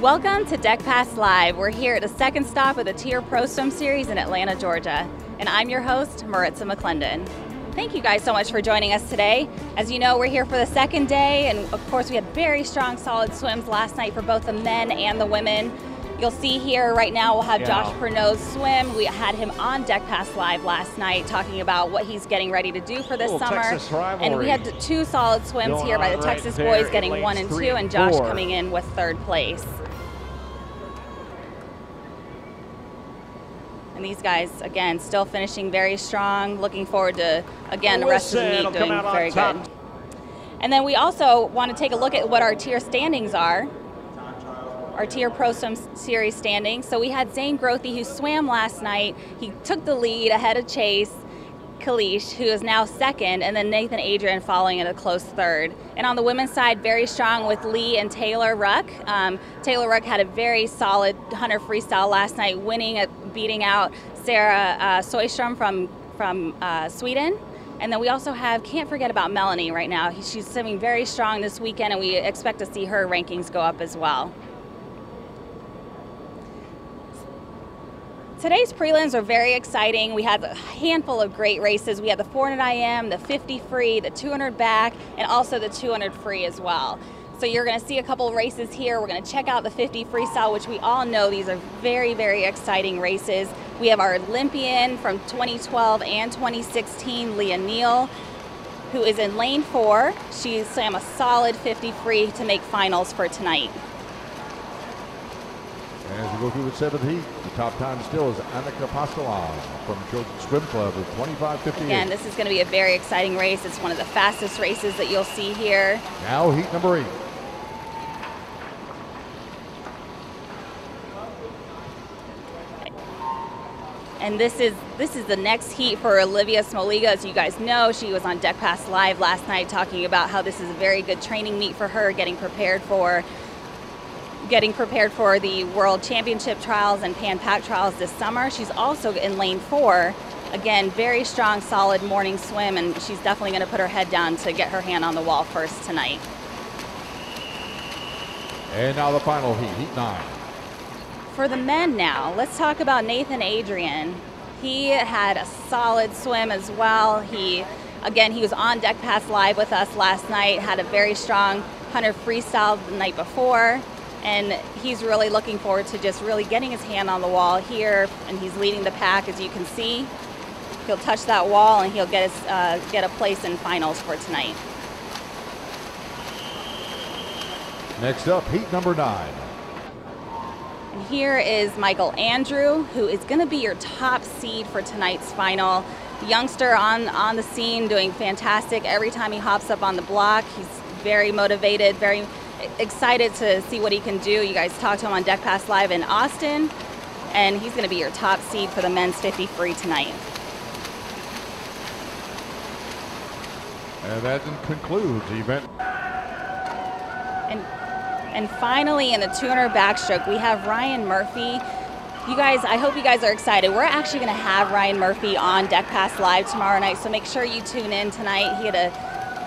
Welcome to Deck Pass Live. We're here at the second stop of the TYR Pro Swim Series in Atlanta, Georgia. And I'm your host, Maritza McClendon. Thank you guys so much for joining us today. As you know, we're here for the second day, and of course we had very strong, solid swims last night for both the men and the women. You'll see here right now we'll have Josh Pernod's swim. We had him on Deck Pass Live last night talking about what he's getting ready to do for this summer. And we had two solid swims here by the Texas boys getting 1 and 2, and Josh coming in with third place. And these guys, again, still finishing very strong. Looking forward to, again, the rest of the meet doing very good. And then we also want to take a look at what our TYR standings are. Our TYR Pro Swim Series standings. So we had Zane Grothy, who swam last night. He took the lead ahead of Chase Kalish, who is now second, and then Nathan Adrian following at a close third. And on the women's side, very strong with Lee and Taylor Ruck. Taylor Ruck had a very solid 100 freestyle last night, beating out Sarah Soistrom from Sweden. And then we also can't forget about Melanie right now. She's swimming very strong this weekend, and we expect to see her rankings go up as well. Today's prelims are very exciting. We had a handful of great races. We had the 400 IM, the 50 free, the 200 back, and also the 200 free as well. So you're going to see a couple of races here. We're going to check out the 50 freestyle, which we all know these are very, very exciting races. We have our Olympian from 2012 and 2016, Leah Neal, who is in lane 4. She swam a solid 50 free to make finals for tonight. As we go through the 7th heat, the top time still is Annika Pastelan from Children's Swim Club with 25:58. Again, this is going to be a very exciting race. It's one of the fastest races that you'll see here. Now heat number 8. And this is the next heat for Olivia Smoliga. As you guys know, she was on Deck Pass Live last night talking about how this is a very good training meet for her, getting prepared for the World Championship trials and Pan Pac trials this summer. She's also in lane 4. Again, very strong, solid morning swim, and she's definitely going to put her head down to get her hand on the wall first tonight. And now the final heat, heat 9. For the men now, let's talk about Nathan Adrian. He had a solid swim as well. He was on Deck Pass Live with us last night, had a very strong 100 freestyle the night before. And he's really looking forward to just really getting his hand on the wall here, and he's leading the pack, as you can see. He'll touch that wall, and he'll get a place in finals for tonight. Next up, heat number 9. And here is Michael Andrew, who is going to be your top seed for tonight's final. Youngster on the scene, doing fantastic every time he hops up on the block. He's very motivated, very excited to see what he can do. You guys talked to him on Deck Pass Live in Austin, and he's going to be your top seed for the men's 50 free tonight. And that concludes the event. And finally, in the 200 backstroke, we have Ryan Murphy. You guys, I hope you guys are excited. We're actually going to have Ryan Murphy on Deck Pass Live tomorrow night, so make sure you tune in tonight. He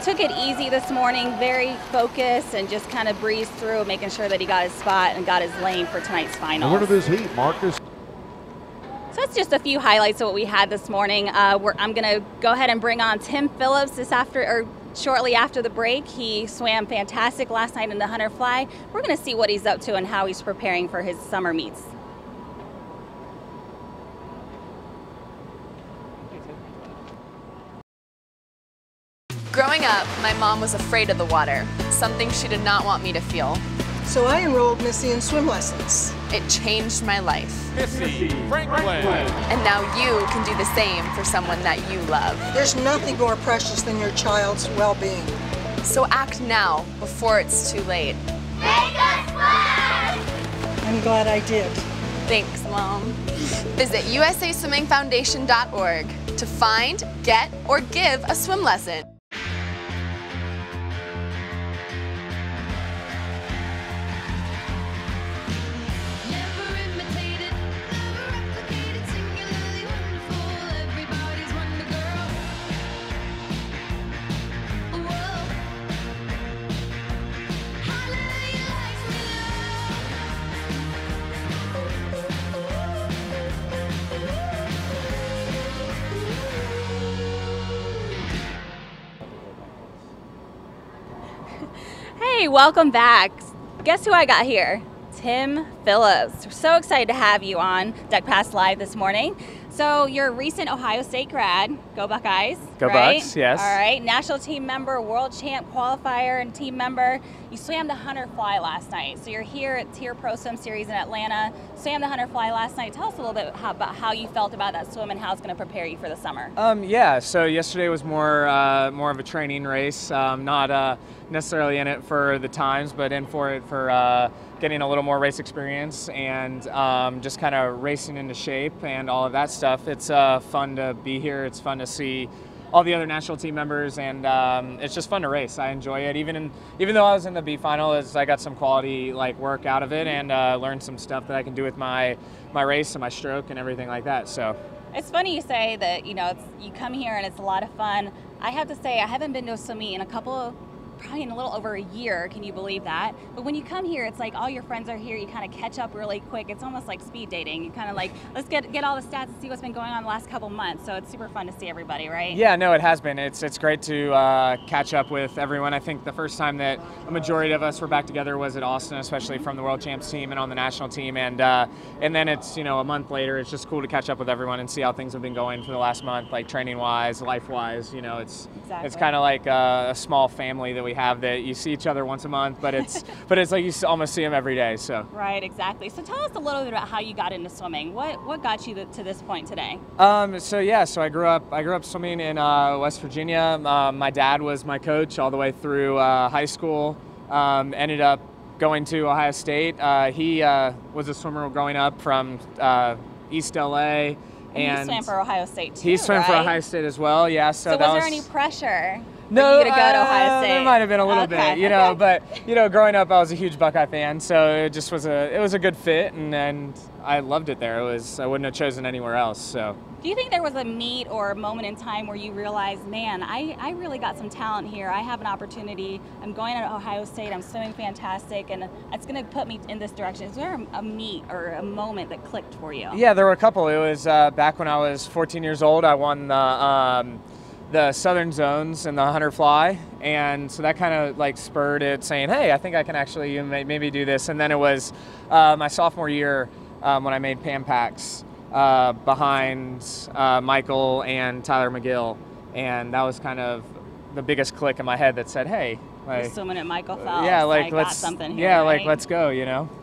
took it easy this morning, very focused, and just kind of breezed through, making sure that he got his spot and got his lane for tonight's final. What of this heat, Marcus? So that's just a few highlights of what we had this morning. I'm going to go ahead and bring on Tim Phillips shortly after the break. He swam fantastic last night in the 100 fly. We're going to see what he's up to and how he's preparing for his summer meets. Growing up, my mom was afraid of the water, something she did not want me to feel. So I enrolled Missy in swim lessons. It changed my life. Missy Franklin. And now you can do the same for someone that you love. There's nothing more precious than your child's well-being. So act now, before it's too late. Make us splash! I'm glad I did. Thanks, Mom. Visit usaswimmingfoundation.org to find, get, or give a swim lesson. Hey, welcome back. Guess who I got here? Tim Phillips. We're so excited to have you on Deck Pass Live this morning. So you're a recent Ohio State grad. Go Buckeyes. Go right? Bucks, yes. All right. National team member, world champ qualifier and team member. You swam the Hunter Fly last night. So you're here at TYR Pro Swim Series in Atlanta. Swam the Hunter Fly last night. Tell us a little bit about how you felt about that swim and how it's going to prepare you for the summer. Yeah, so yesterday was more of a training race. Not necessarily in it for the times, but in for it for getting a little more race experience and just kind of racing into shape and all of that stuff. It's fun to be here. It's fun to see all the other national team members, and it's just fun to race. I enjoy it. Even though I was in the B final, I got some quality work out of it and learned some stuff that I can do with my race and my stroke and everything like that. So it's funny you say that. You come here and it's a lot of fun. I have to say I haven't been to a swim meet in probably in a little over a year. Can you believe that? But when you come here, it's like all your friends are here. You kind of catch up really quick. It's almost like speed dating. You kind of let's get all the stats and see what's been going on the last couple months. So it's super fun to see everybody, right? Yeah, no, it has been. It's great to catch up with everyone. I think the first time that a majority of us were back together was at Austin, especially from the World Champs team and on the national team. And then it's a month later. It's just cool to catch up with everyone and see how things have been going for the last month, training wise, life wise. It's kind of like a small family that we have that you see each other once a month, but it's like you almost see them every day. So right, exactly. So tell us a little bit about how you got into swimming. What got you to this point today? So I grew up swimming in West Virginia. My dad was my coach all the way through high school. Ended up going to Ohio State. He was a swimmer growing up from East LA. And he swam for Ohio State too, He swam for right? Ohio State as well, yeah. So was there any pressure no, for you to go to Ohio State? There might have been a little bit, but growing up I was a huge Buckeye fan, so it just was a good fit, and I loved it there. I wouldn't have chosen anywhere else. So. Do you think there was a meet or a moment in time where you realized, man, I really got some talent here. I have an opportunity. I'm going to Ohio State. I'm swimming fantastic, and it's going to put me in this direction. Is there a meet or a moment that clicked for you? Yeah, there were a couple. It was back when I was 14 years old. I won the Southern Zones in the Hunter Fly, and so that kind of spurred it, saying, hey, I think I can actually maybe do this. And then it was my sophomore year when I made Pan Packs. Behind Michael and Tyler McGill, and that was kind of the biggest click in my head that said, "Hey, you're swimming at Michael Phelps. Yeah, let's got something here, right? let's go."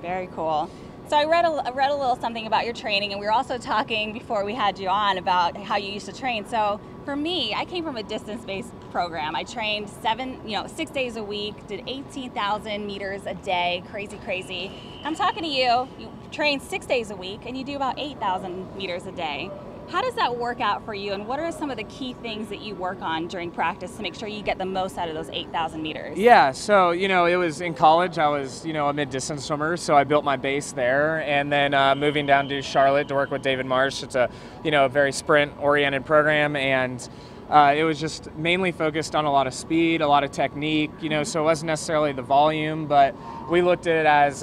Very cool. So I read a little something about your training, and we were also talking before we had you on about how you used to train. So for me, I came from a distance-based program. I trained 6 days a week, did 18,000 meters a day, crazy. I'm talking to you. You train 6 days a week, and you do about 8,000 meters a day. How does that work out for you, and what are some of the key things that you work on during practice to make sure you get the most out of those 8,000 meters? Yeah, so, it was in college. I was, a mid-distance swimmer, so I built my base there. And then moving down to Charlotte to work with David Marsh, it's a, very sprint-oriented program. And it was just mainly focused on a lot of speed, a lot of technique, so it wasn't necessarily the volume, but we looked at it as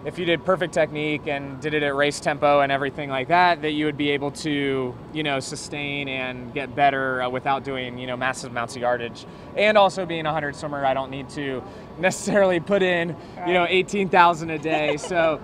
if you did perfect technique and did it at race tempo and everything like that you would be able to, sustain and get better without doing, massive amounts of yardage. And also being a 100 swimmer, I don't need to necessarily put in, 18,000 a day. So,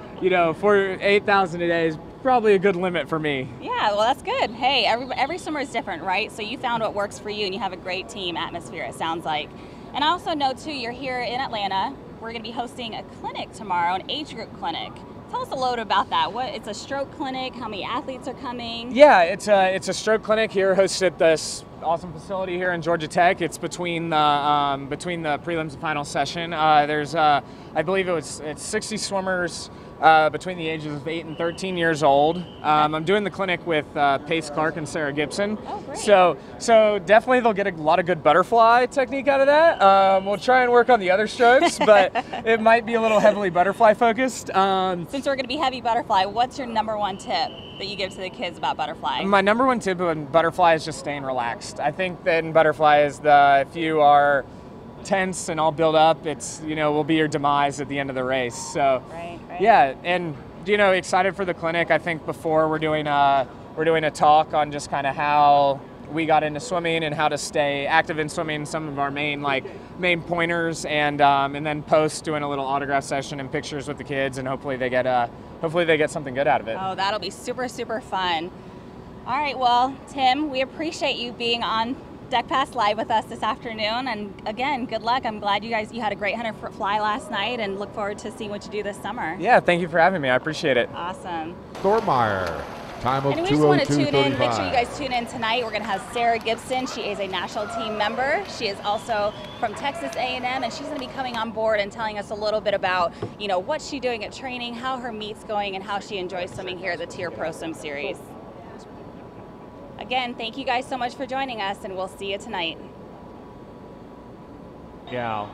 for 8,000 a day is probably a good limit for me. Yeah, well, that's good. Hey, every swimmer is different, right? So you found what works for you, and you have a great team atmosphere, it sounds like. And I also know, too, you're here in Atlanta. We're going to be hosting a clinic tomorrow, an age group clinic. Tell us a little bit about that. It's a stroke clinic. How many athletes are coming? Yeah, it's a stroke clinic here, hosted at this awesome facility here in Georgia Tech. It's between the prelims and final session. There's I believe it's 60 swimmers between the ages of 8 and 13 years old. I'm doing the clinic with Pace Clark and Sarah Gibson. Oh, great. So definitely they'll get a lot of good butterfly technique out of that. We'll try and work on the other strokes, but it might be a little heavily butterfly focused. Since we're going to be heavy butterfly, what's your number one tip that you give to the kids about butterfly? My number one tip on butterfly is just staying relaxed. I think that in butterfly is if you are tense and all build up, it's will be your demise at the end of the race. So right. Yeah, and excited for the clinic. I think before we're doing a talk on just kind of how we got into swimming and how to stay active in swimming, some of our main pointers, and then post doing a little autograph session and pictures with the kids, and hopefully they get something good out of it. Oh, that'll be super, super fun. All right, well, Tim, we appreciate you being on Deck Pass Live with us this afternoon, and again, good luck. I'm glad you had a great 100-foot fly last night, and look forward to seeing what you do this summer. Yeah, thank you for having me. I appreciate it. Awesome. Thormeyer, time of 2:02:35. And we just want to tune in. Make sure you guys tune in tonight. We're going to have Sarah Gibson. She is a national team member. She is also from Texas A&M, and she's going to be coming on board and telling us a little bit about, what she's doing at training, how her meet's going, and how she enjoys swimming here at the TYR Pro Swim Series. Again, thank you guys so much for joining us, and we'll see you tonight. Yeah.